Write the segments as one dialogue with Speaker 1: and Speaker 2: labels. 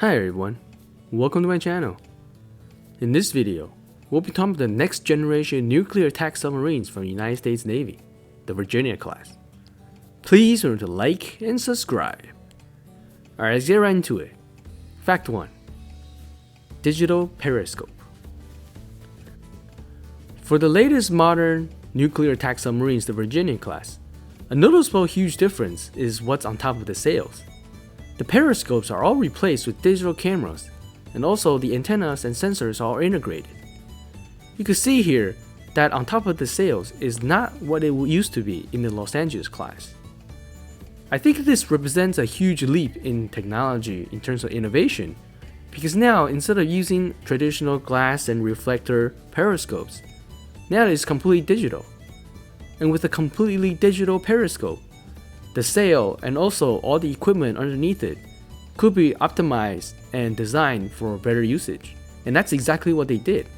Speaker 1: Hi everyone, welcome to my channel. In this video, we'll be talking about the next generation nuclear attack submarines from the United States Navy, the Virginia class. Please remember to like and subscribe. Alright, let's get right into it. Fact 1. Digital Periscope. For the latest modern nuclear attack submarines, the Virginia class, a noticeable huge difference is what's on top of the sails. The periscopes are all replaced with digital cameras, and also the antennas and sensors are integrated. You can see here that on top of the sails is not what it used to be in the Los Angeles class. I think this represents a huge leap in technology in terms of innovation, because now instead of using traditional glass and reflector periscopes, now it's completely digital. And with a completely digital periscope, the sail and also all the equipment underneath it could be optimized and designed for better usage. And that's exactly what they did.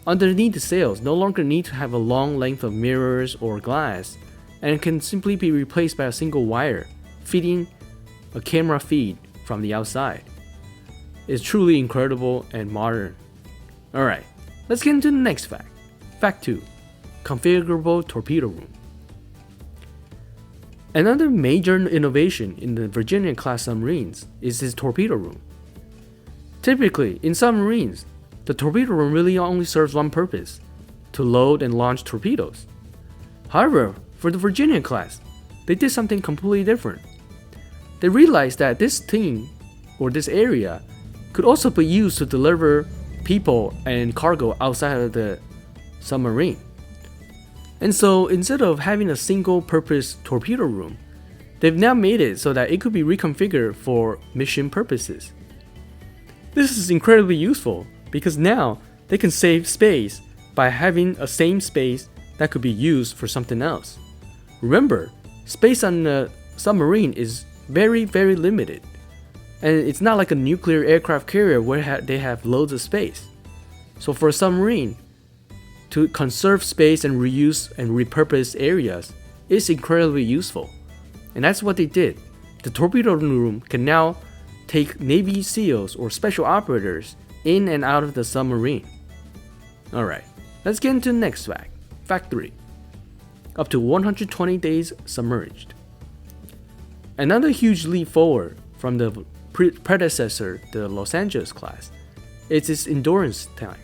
Speaker 1: Underneath the sails no longer need to have a long length of mirrors or glass, and it can simply be replaced by a single wire feeding a camera feed from the outside. It's truly incredible and modern. Alright, let's get into the next fact. Fact 2. Configurable torpedo room. Another major innovation in the Virginia class submarines is its torpedo room. Typically, in submarines, the torpedo room really only serves one purpose: to load and launch torpedoes. However, for the Virginia class, they did something completely different. They realized that this thing, or this area, could also be used to deliver people and cargo outside of the submarine. And so instead of having a single purpose torpedo room, they've now made it so that it could be reconfigured for mission purposes. This is incredibly useful because now they can save space by having a same space that could be used for something else. Remember, space on a submarine is very limited, and it's not like a nuclear aircraft carrier where they have loads of space. So for a submarine, to conserve space and reuse and repurpose areas is incredibly useful. And that's what they did. The torpedo room can now take Navy SEALs or special operators in and out of the submarine. Alright, let's get into the next fact. Fact 3. Up to 120 days submerged. Another huge leap forward from the predecessor, the Los Angeles class, is its endurance time.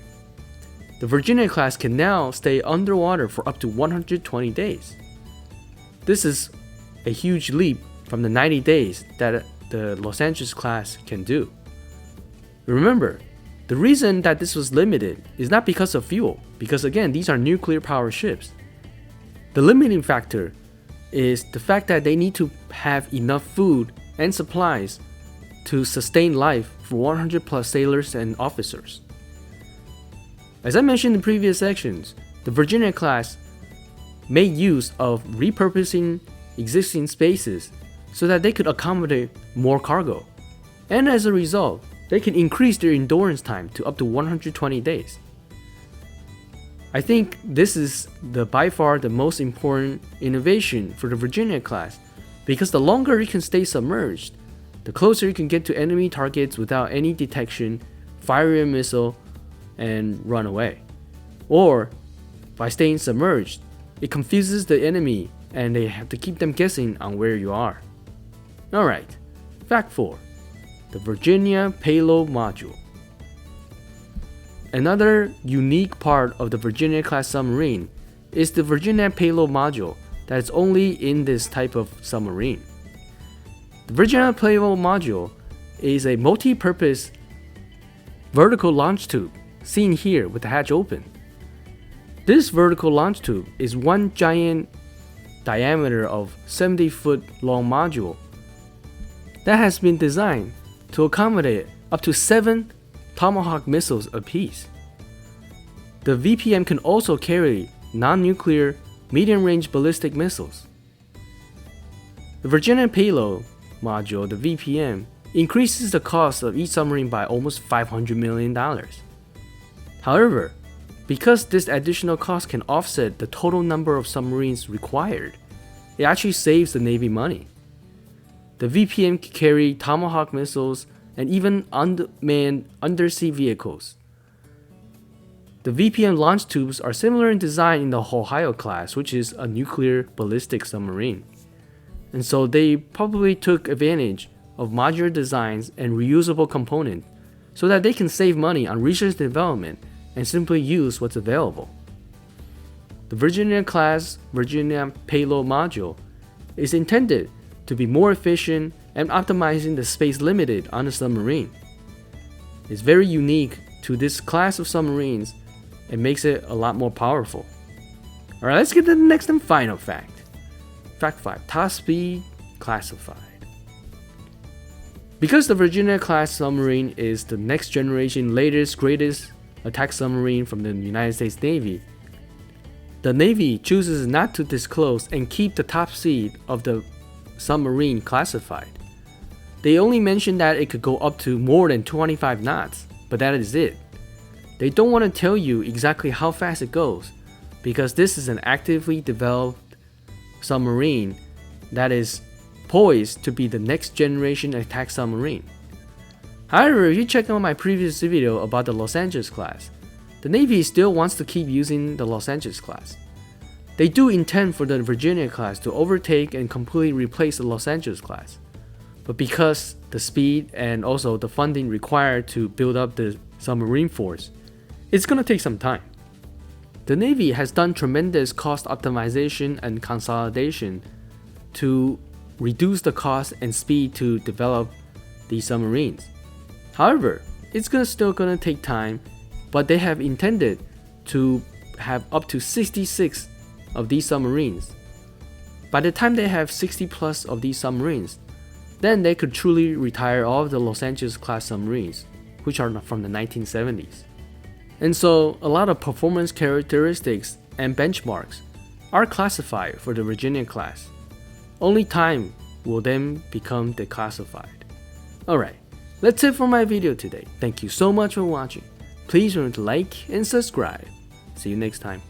Speaker 1: The Virginia class can now stay underwater for up to 120 days. This is a huge leap from the 90 days that the Los Angeles class can do. Remember, the reason that this was limited is not because of fuel, because again, these are nuclear power ships. The limiting factor is the fact that they need to have enough food and supplies to sustain life for 100 plus sailors and officers. As I mentioned in previous sections, the Virginia class made use of repurposing existing spaces so that they could accommodate more cargo. And as a result, they can increase their endurance time to up to 120 days. I think this is by far the most important innovation for the Virginia class, because the longer it can stay submerged, the closer you can get to enemy targets without any detection, fire a missile, and run away. Or, by staying submerged, it confuses the enemy and they have to keep them guessing on where you are. Alright, fact 4. The Virginia Payload Module. Another unique part of the Virginia class submarine is the Virginia Payload Module that is only in this type of submarine. The Virginia Payload Module is a multi-purpose vertical launch tube seen here with the hatch open. This vertical launch tube is one giant diameter of 70-foot long module that has been designed to accommodate up to 7 Tomahawk missiles apiece. The VPM can also carry non-nuclear medium-range ballistic missiles. The Virginia Payload Module, the VPM, increases the cost of each submarine by almost $500 million. However, because this additional cost can offset the total number of submarines required, it actually saves the Navy money. The VPM can carry Tomahawk missiles and even unmanned undersea vehicles. The VPM launch tubes are similar in design in the Ohio class, which is a nuclear ballistic submarine. And so they probably took advantage of modular designs and reusable components so that they can save money on research and development and simply use what's available. The Virginia class Virginia Payload Module is intended to be more efficient and optimizing the space limited on a submarine. It's very unique to this class of submarines and makes it a lot more powerful. Alright, let's get to the next and final fact. Fact 5. Top speed classified. Because the Virginia class submarine is the next generation latest greatest attack submarine from the United States Navy, the Navy chooses not to disclose and keep the top speed of the submarine classified. They only mention that it could go up to more than 25 knots, but that is it. They don't want to tell you exactly how fast it goes, because this is an actively developed submarine that is poised to be the next generation attack submarine. However, if you check out my previous video about the Los Angeles class, the Navy still wants to keep using the Los Angeles class. They do intend for the Virginia class to overtake and completely replace the Los Angeles class. But because the speed and also the funding required to build up the submarine force, it's gonna take some time. The Navy has done tremendous cost optimization and consolidation to reduce the cost and speed to develop these submarines. However, it's still gonna take time, but they have intended to have up to 66 of these submarines. By the time they have 60 plus of these submarines, then they could truly retire all of the Los Angeles class submarines, which are from the 1970s. And so a lot of performance characteristics and benchmarks are classified for the Virginia class. Only time will then become declassified. Alright, that's it for my video today. Thank you so much for watching. Please remember to like and subscribe. See you next time.